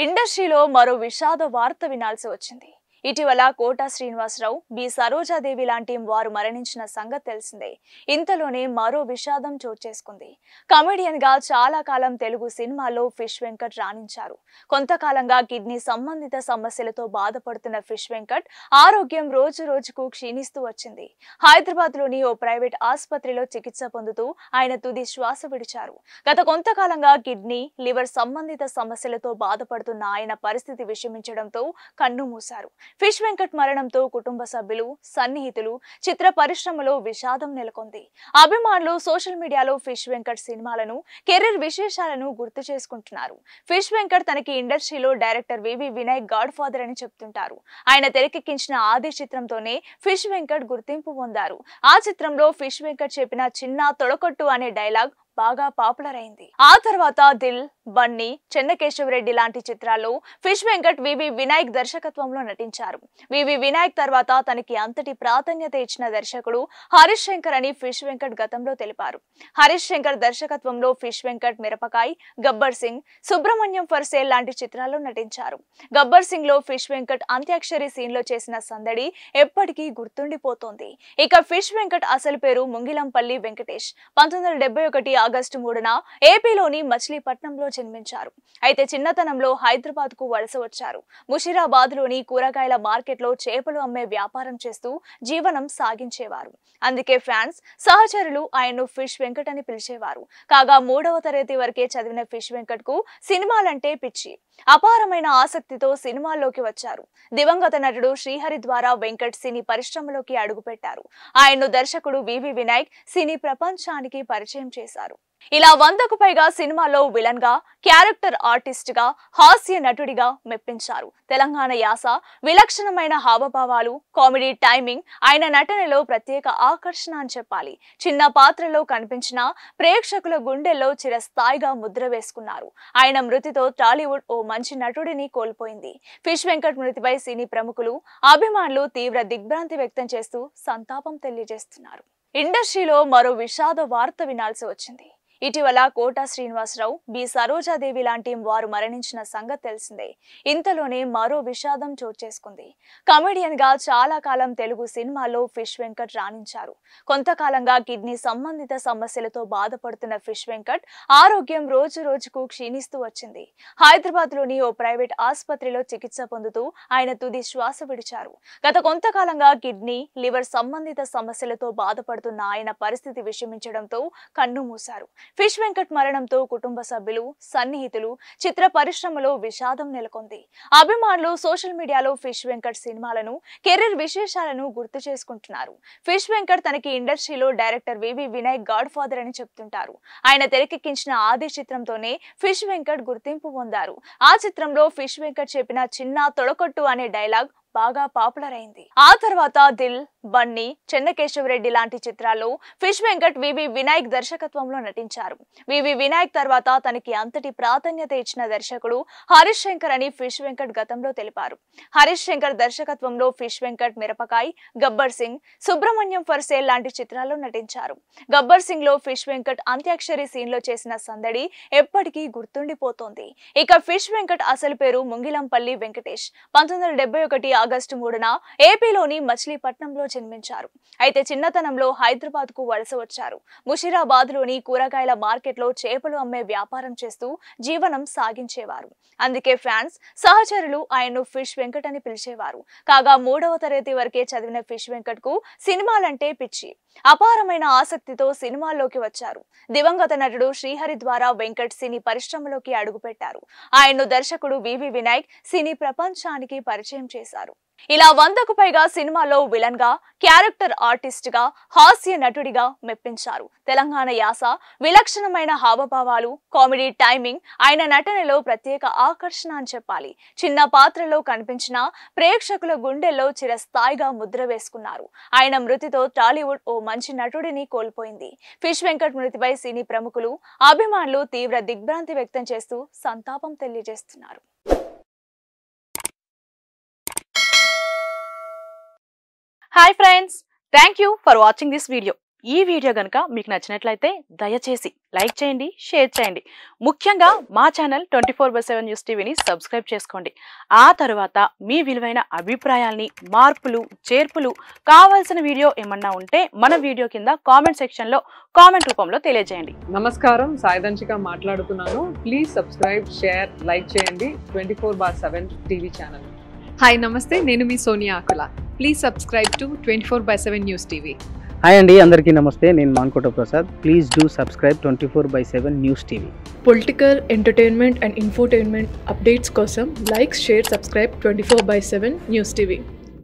ఇండస్ట్రీలో మరో విషాద వార్త వినాల్సి వచ్చింది. ఇటీవల కోట శ్రీనివాసరావు, బి సరోజాదేవి లాంటి వారు మరణించిన సంగతి తెలిసిందే. ఇంతలోనే మరో విషాదం చోటు చేసుకుంది. కమెడియన్ గా చాలా కాలం తెలుగు సినిమాలో ఫిష్ వెంకట్ రాణించారు. కొంతకాలంగా కిడ్నీ సంబంధిత సమస్యలతో బాధపడుతున్న ఫిష్ వెంకట్ ఆరోగ్యం రోజు రోజుకు క్షీణిస్తూ వచ్చింది. హైదరాబాద్ లోని ఓ ప్రైవేట్ ఆసుపత్రిలో చికిత్స పొందుతూ ఆయన తుది శ్వాస విడిచారు. గత కొంతకాలంగా కిడ్నీ, లివర్ సంబంధిత సమస్యలతో బాధపడుతున్న ఆయన పరిస్థితి విషమించడంతో కన్ను మూశారు. ఫిష్ వెంకట్ మరణంతో కుటుంబ సభ్యులు, సన్నిహితులు, చిత్ర పరిశ్రమలో విషాదం నెలకొంది. అభిమానులు సోషల్ మీడియాలో ఫిష్ వెంకట్ సినిమాలను, కెరీర్ విశేషాలను గుర్తు చేసుకుంటున్నారు. ఫిష్ వెంకట్ తనకి ఇండస్ట్రీలో డైరెక్టర్ వివి వినాయక్ గాడ్ ఫాదర్ అని చెప్తుంటారు. ఆయన తెరకెక్కించిన ఆది చిత్రంతోనే ఫిష్ వెంకట్ గుర్తింపు పొందారు. ఆ చిత్రంలో ఫిష్ వెంకట్ చెప్పిన "చిన్న తొడకొట్టు" అనే డైలాగ్ బాగా పాపులర్ అయింది. ఆ తర్వాత దిల్, బన్నీ, చెన్నకేశవరెడ్డి లాంటి చిత్రాల్లో ఫిష్ వెంకట్ వివి వినాయక్ దర్శకత్వంలో నటించారు. వివి వినాయక్ తర్వాత తనకి అంతటి ప్రాధాన్యత ఇచ్చిన దర్శకుడు హరీష్ శంకర్ అని ఫిష్ వెంకట్ గతంలో తెలిపారు. హరీష్ శంకర్ దర్శకత్వంలో fish Venkat మిరపకాయ్, Gabbar Singh, Subrahmanyam for sale లాంటి చిత్రాల్లో నటించారు. గబ్బర్ సింగ్ లో ఫిష్ వెంకట్ అంత్యాక్షరి సీన్ లో చేసిన సందడి ఎప్పటికీ గుర్తుండిపోతోంది. ఇక ఫిష్ వెంకట్ అసలు పేరు ముంగిలంపల్లి వెంకటేష్. 1971 ఆగస్టు 3న ఏపీలోని మచిలీపట్నంలో జన్మించారు. అయితే చిన్నతనంలో హైదరాబాద్ కు వలస వచ్చారు. ముషీరాబాద్ లోని కూరగాయల మార్కెట్ లో చేపలు అమ్మే వ్యాపారం చేస్తూ జీవనం సాగించేవారు. అందుకే ఫ్యాన్స్, సహచరులు ఆయన్ను ఫిష్ వెంకట్ అని పిలిచేవారు. కాగా 3వ తరగతి వరకే చదివిన ఫిష్ వెంకట్ కు సినిమాలంటే పిచ్చి. అపారమైన ఆసక్తితో సినిమాల్లోకి వచ్చారు. దివంగత నటుడు శ్రీహరి ద్వారా వెంకట్ సినీ పరిశ్రమలోకి అడుగుపెట్టారు. ఆయన్ను దర్శకుడు వివి వినాయక్ సినీ ప్రపంచానికి పరిచయం చేశారు. ఇలా 100కు పైగా సినిమాల్లో విలన్ గా, క్యారెక్టర్ ఆర్టిస్ట్ గా, హాస్య నటుడిగా మెప్పించారు. తెలంగాణ యాస, విలక్షణమైన హావభావాలు, కామెడీ టైమింగ్ ఆయన నటనలో ప్రత్యేక ఆకర్షణ అని చెప్పాలి. చిన్న పాత్రలో కనిపించిన ప్రేక్షకుల గుండెల్లో చిరస్థాయిగా ముద్ర వేసుకున్నారు. ఆయన మృతితో టాలీవుడ్ ఓ మంచి నటుడిని కోల్పోయింది. ఫిష్ వెంకట్ మృతిపై సినీ ప్రముఖులు, అభిమానులు తీవ్ర దిగ్భ్రాంతి వ్యక్తం చేస్తూ సంతాపం తెలియజేస్తున్నారు. ఇండస్ట్రీలో మరో విషాద వార్త వినాల్సి వచ్చింది. ఇటీవల కోట శ్రీనివాసరావు, బి సరోజాదేవి లాంటి వారు మరణించిన సంగతి తెలిసిందే. ఇంతలోనే మరో విషాదం చోటు చేసుకుంది. కమెడియన్ గా చాలా కాలం తెలుగు సినిమాలో ఫిష్ వెంకట్ రాణించారు. కొంతకాలంగా కిడ్నీ సంబంధిత సమస్యలతో బాధపడుతున్న ఫిష్ వెంకట్ ఆరోగ్యం రోజు రోజుకు క్షీణిస్తూ వచ్చింది. హైదరాబాద్ లోని ఓ ప్రైవేట్ ఆసుపత్రిలో చికిత్స పొందుతూ ఆయన తుది శ్వాస విడిచారు. గత కొంతకాలంగా కిడ్నీ, లివర్ సంబంధిత సమస్యలతో బాధపడుతున్న ఆయన పరిస్థితి విషమించడంతో కన్ను మూశారు. ఫిష్ వెంకట్ మరణంతో కుటుంబ సభ్యులు, సన్నిహితులు, చిత్ర పరిశ్రమలో విషాదం నెలకొంది. అభిమానులు సోషల్ మీడియాలో ఫిష్ వెంకట్ సినిమాలను, కెరీర్ విశేషాలను గుర్తు చేసుకుంటున్నారు. ఫిష్ వెంకట్ తనకి ఇండస్ట్రీలో డైరెక్టర్ వివి వినాయక్ గాడ్ ఫాదర్ అని చెప్తుంటారు. ఆయన తెరకెక్కించిన ఆది చిత్రంతోనే ఫిష్ వెంకట్ గుర్తింపు పొందారు. ఆ చిత్రంలో ఫిష్ వెంకట్ చెప్పిన "చిన్న తొడకొట్టు" అనే డైలాగ్ బాగా పాపులర్ అయింది. ఆ తర్వాత దిల్, బన్నీ, చెన్నకేశవరెడ్డి లాంటి చిత్రాల్లో ఫిష్ వెంకట్ వివి వినాయక్ దర్శకత్వంలో నటించారు. వివి వినాయక్ తర్వాత తనకి అంతటి ప్రాధాన్యత ఇచ్చిన దర్శకుడు హరీష్ శంకర్ అని ఫిష్ వెంకట్ గతంలో తెలిపారు. హరీష్ శంకర్ దర్శకత్వంలో fish Venkat మిరపకాయ్, Gabbar Singh, Subrahmanyam for sale లాంటి చిత్రాల్లో నటించారు. గబ్బర్ సింగ్ లో ఫిష్ వెంకట్ అంత్యాక్షరి సీన్ లో చేసిన సందడి ఎప్పటికీ గుర్తుండిపోతోంది. ఇక ఫిష్ వెంకట్ అసలు పేరు ముంగిలంపల్లి వెంకటేష్. 1971 ఆగస్టు 3న ఏపీలోని మచిలీపట్నంలో జన్మించారు. అయితే చిన్నతనంలో హైదరాబాద్ కు వలస వచ్చారు. ముషీరాబాద్ లోని కూరగాయల మార్కెట్ లో చేపలు అమ్మే వ్యాపారం చేస్తూ జీవనం సాగించేవారు. అందుకే ఫ్యాన్స్, సహచరులు ఆయన్ను ఫిష్ వెంకట్ అని పిలిచేవారు. కాగా 3వ తరగతి వరకే చదివిన ఫిష్ వెంకట్ కు సినిమాలంటే పిచ్చి. అపారమైన ఆసక్తితో సినిమాల్లోకి వచ్చారు. దివంగత నటుడు శ్రీహరి ద్వారా వెంకట్ సినీ పరిశ్రమలోకి అడుగుపెట్టారు. ఆయన్ను దర్శకుడు వివి వినాయక్ సినీ ప్రపంచానికి పరిచయం చేశారు. ఇలా 100కు పైగా సినిమాల్లో విలన్ గా, క్యారెక్టర్ ఆర్టిస్ట్ గా, హాస్య నటుడిగా మెప్పించారు. తెలంగాణ యాస, విలక్షణమైన హావభావాలు, కామెడీ టైమింగ్ ఆయన నటనలో ప్రత్యేక ఆకర్షణ అని చెప్పాలి. చిన్న పాత్రలో కనిపించిన ప్రేక్షకుల గుండెల్లో చిరస్థాయిగా ముద్ర వేసుకున్నారు. ఆయన మృతితో టాలీవుడ్ ఓ మంచి నటుడిని కోల్పోయింది. ఫిష్ వెంకట్ మృతిపై సినీ ప్రముఖులు, అభిమానులు తీవ్ర దిగ్భ్రాంతి వ్యక్తం చేస్తూ సంతాపం తెలియజేస్తున్నారు. Hi friends, thank you for watching this video. ఈ వీడియో గనుక మీకు నచ్చినట్లయితే దయచేసి లైక్ చేయండి, షేర్ చేయండి. ముఖ్యంగా మా ఛానల్ 24/7 న్యూస్ టీవీని సబ్స్క్రైబ్ చేసుకోండి. ఆ తర్వాత మీ విలువైన అభిప్రాయాల్ని, మార్పులు, చేర్పులు, కావాల్సిన వీడియో ఏమన్నా ఉంటే మన వీడియో కింద కామెంట్ సెక్షన్లో కామెంట్ రూపంలో తెలియజేయండి. నమస్కారం, సాయిదంచిక మాట్లాడుతున్నాను. ప్లీజ్ సబ్స్క్రైబ్, షేర్, లైక్ చేయండి 24/7 టీవీ ఛానల్. హాయ్ నమస్తే, నేను మీ Sonia Akula. Please subscribe to 24/7 news TV. Hi అండి, అందరికీ నమస్తే. నేను Mankota Prasad. Please do subscribe 24/7 news TV. Political, entertainment and infotainment updates కోసం like, share, subscribe 24/7 news TV.